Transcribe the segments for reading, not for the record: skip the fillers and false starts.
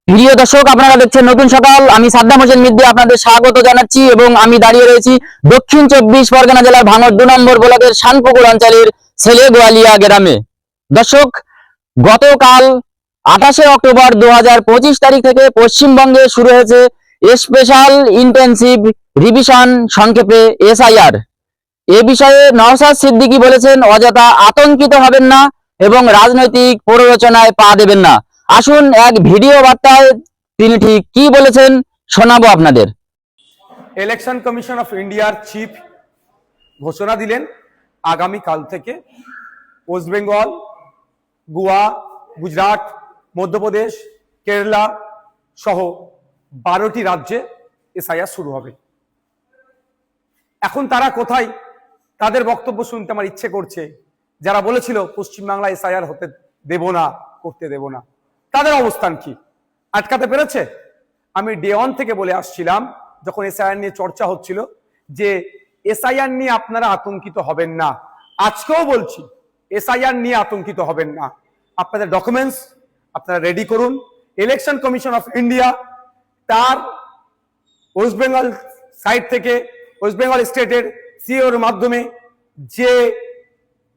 প্রিয় দর্শক, আপনারা দেখছেন নতুন সকাল। আমি সাদ্দাম হোসেন মিদ্দি আপনাদের স্বাগত জানাচ্ছি এবং আমি দাঁড়িয়ে রয়েছি দক্ষিণ 24 পরগনা জেলার ভাঙড় 2 নম্বর ব্লকের শানপুকুর অঞ্চলের ছেলে গোয়ালিয়া গ্রামে। দর্শক, গতকাল 28 অক্টোবর 2025 তারিখ থেকে পশ্চিমবঙ্গে শুরু হয়েছে স্পেশাল ইন্টেনসিভ রিভিশন, সংক্ষেপে SIR। এ বিষয়ে নওশাদ সিদ্দিকী বলেছেন, অযথা আতঙ্কিত হবেন না এবং রাজনৈতিক প্ররোচনায় পা দেবেন না। আসুন এক ভিডিও বার্তায় তিনি ঠিক কি বলেছেন শোনাবো আপনাদের। ইলেকশন কমিশন অফ ইন্ডিয়ার চিফ ঘোষণা দিলেন আগামীকাল থেকে ওয়েস্ট বেঙ্গল, গোয়া, গুজরাট, মধ্যপ্রদেশ, কেরালা সহ 12টি রাজ্যে SIR শুরু হবে। এখন তারা কোথায়? তাদের বক্তব্য শুনতে আমার ইচ্ছে করছে। যারা বলেছিল পশ্চিমবাংলায় SIR হতে দেব না, করতে দেব না, তাদের অবস্থান কি? আটকাতে পেরেছে? আমি ডে 1 থেকে বলে আসছিলাম, যখন SIR নিয়ে চর্চা হচ্ছিল, যে SIR নিয়ে আপনারা আতঙ্কিত হবেন না। আজকেও বলছি, SIR নিয়ে আতঙ্কিত হবেন না। আপনাদের ডকুমেন্টস আপনারা রেডি করুন। ইলেকশন কমিশন অফ ইন্ডিয়া তার ওয়েস্ট বেঙ্গল সাইড থেকে, ওয়েস্ট বেঙ্গল স্টেটের সিওর মাধ্যমে যে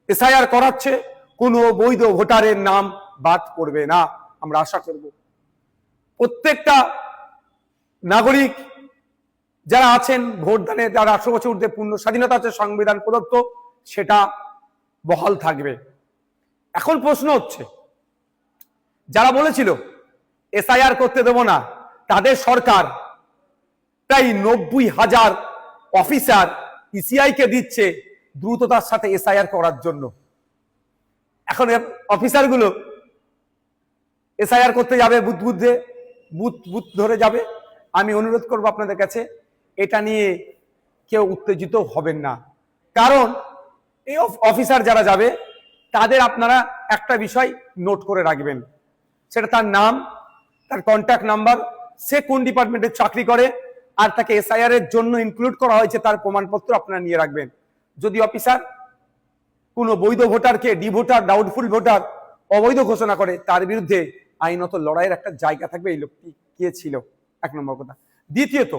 SIR করাচ্ছে, কোনো বৈধ ভোটারের নাম বাদ পড়বে না। আমরা আশা করব প্রত্যেকটা নাগরিক যারা আছেন ভোটদানে, যারা 18 বছর ঊর্ধ্বে পূর্ণ স্বাধীনতা আছে সংবিধান প্রদত্ত, সেটা বহাল থাকবে। এখন প্রশ্ন হচ্ছে, যারা বলেছিল SIR করতে দেব না, তাদের সরকার প্রায় 90,000 অফিসার ECI কে দিচ্ছে দ্রুততার সাথে SIR করার জন্য। এখন অফিসারগুলো SIR করতে যাবে, বুথ ধরে যাবে। আমি অনুরোধ করব আপনাদের কাছে, এটা নিয়ে কেউ উত্তেজিত হবেন না। কারণ এই অফিসার যারা যাবে, তাদের আপনারা একটা বিষয় নোট করে রাখবেন, সেটা তার নাম, তার কন্ট্যাক্ট নাম্বার, সে কোন ডিপার্টমেন্টে চাকরি করে, আর তাকে SIR এর জন্য ইনক্লুড করা হয়েছে তার প্রমাণপত্র আপনারা নিয়ে রাখবেন। যদি অফিসার কোনো বৈধ ভোটারকে ডি ভোটার, ডাউটফুল ভোটার, অবৈধ ঘোষণা করে, তার বিরুদ্ধে আইনত লড়াইয়ের একটা জায়গা থাকবে। এই লোকটি কে ছিল, 1 নম্বর কথা। দ্বিতীয়ত,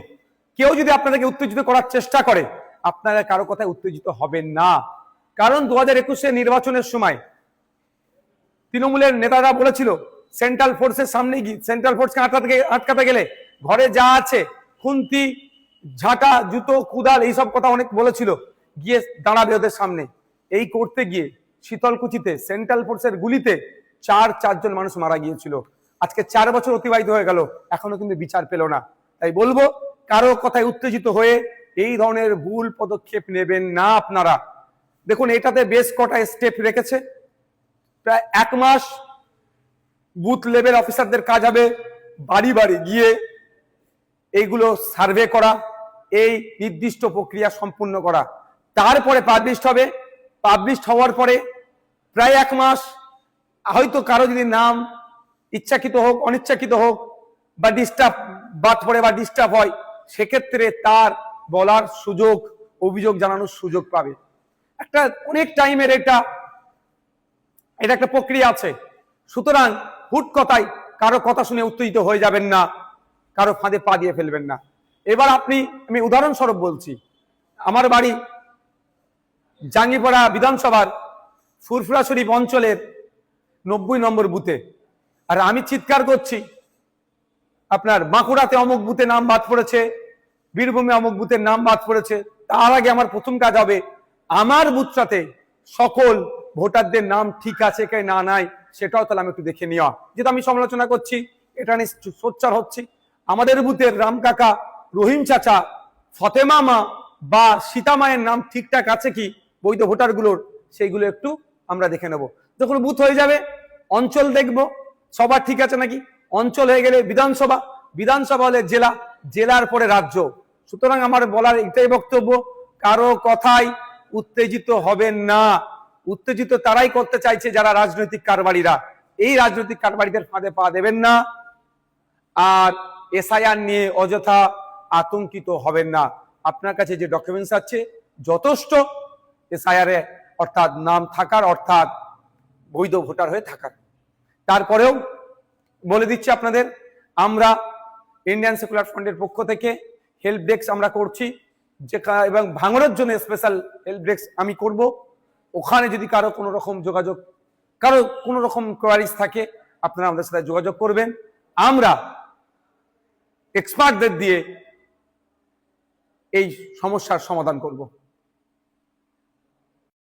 কেউ যদি আপনাদেরকে উত্তেজিত করার চেষ্টা করে, আপনারা কারো কথায় উত্তেজিত হবেন না। কারণ 2021 নির্বাচনের সময় তৃণমূলের নেতারা বলেছিল, সেন্ট্রাল ফোর্সের সামনে গিয়ে, সেন্ট্রাল ফোর্সকে আটকাতে গেলে ঘরে যা আছে, খুন্তি, ঝাঁটা, জুতো, কুদাল, এইসব কথা অনেক বলেছিল, গিয়ে দাঁড়াবে ওদের সামনে। এই করতে গিয়ে শীতলকুচিতে সেন্ট্রাল ফোর্সের গুলিতে 4 মানুষ মারা গিয়েছিল। আজকে 4 বছর অতিবাহিত হয়ে গেল, এখনো কিন্তু বিচার পেল না। তাই বলবো, কারো কথায় উত্তেজিত হয়ে এই ধরনের ভুল পদক্ষেপ নেবেন না আপনারা। দেখুন, এটাতে বেশ কটা স্টেপ রেখেছে। প্রায় 1 মাস বুথ লেভেল অফিসারদের কাজ হবে বাড়ি বাড়ি গিয়ে এইগুলো সার্ভে করা, এই নির্দিষ্ট প্রক্রিয়া সম্পূর্ণ করা। তারপরে পাবলিশ হবে। পাবলিশ হওয়ার পরে প্রায় 1 মাস, হয়তো কারো যদি নাম ইচ্ছাকৃত হোক, অনিচ্ছাকৃত হোক, বা ডিস্টার্ব বাদ পড়ে বা ডিস্টার্ব হয়, সেক্ষেত্রে তার বলার সুযোগ, অভিযোগ জানানোর সুযোগ পাবে। একটা অনেক টাইমের এটা একটা প্রক্রিয়া আছে। সুতরাং হুট কথায় কারো কথা শুনে উত্তেজিত হয়ে যাবেন না, কারো ফাঁদে পা দিয়ে ফেলবেন না। এবার আমি উদাহরণস্বরূপ বলছি, আমার বাড়ি জাঙ্গিপাড়া বিধানসভার ফুরফুরা শরীফ অঞ্চলের 90 নম্বর বুথে, আর আমি চিৎকার করছি, আপনার বাঁকুড়াতে অমুক বুথে নাম বাদ পড়েছে, বীরভূমে অমুক বুথের নাম বাদ পড়েছে। তার আগে আমার প্রথম কাজ হবে আমার বুথটাতে সকল ভোটারদের নাম ঠিক আছে কি না নাই, সেটাও তাহলে আমি একটু দেখে নেওয়া। যেটা আমি সমালোচনা করছি, এটা নিয়ে সোচ্চার হচ্ছি, আমাদের বুথের রাম কাকা, রহিম চাচা, ফতেমা মা বা সীতা মায়ের নাম ঠিকঠাক আছে কি বৈধ ভোটারগুলোর, সেইগুলো একটু আমরা দেখে নেব। যখন বুথ হয়ে যাবে, অঞ্চল দেখব সবার ঠিক আছে নাকি। অঞ্চল হয়ে গেলে বিধানসভা, বিধানসভা হলে জেলা, জেলার পরে রাজ্য। সুতরাং আমার বলার এটাই বক্তব্য, কারো কথায় উত্তেজিত হবেন না। উত্তেজিত তারাই করতে চাইছে যারা রাজনৈতিক কারবারিরা। এই রাজনৈতিক কারবারিদের ফাঁদে পা দেবেন না। আর SIR নিয়ে অযথা আতঙ্কিত হবেন না। আপনার কাছে যে ডকুমেন্টস আছে যথেষ্ট SIR এ, অর্থাৎ নাম থাকার, অর্থাৎ বৈধ ভোটার হয়ে থাকার। তারপরেও বলে দিচ্ছি আপনাদের, আমরা ইন্ডিয়ান সেকুলার ফ্রন্টের পক্ষ থেকে হেল্প ডেস্ক আমরা করছি, এবং ভাঙড়ের জন্য স্পেশাল হেল্প ডেস্ক আমি করব। ওখানে যদি কারো কোনো রকম যোগাযোগ, কারো কোনো রকম কোয়ারিজ থাকে, আপনারা আমাদের সাথে যোগাযোগ করবেন। আমরা এক্সপার্টদের দিয়ে এই সমস্যার সমাধান করব।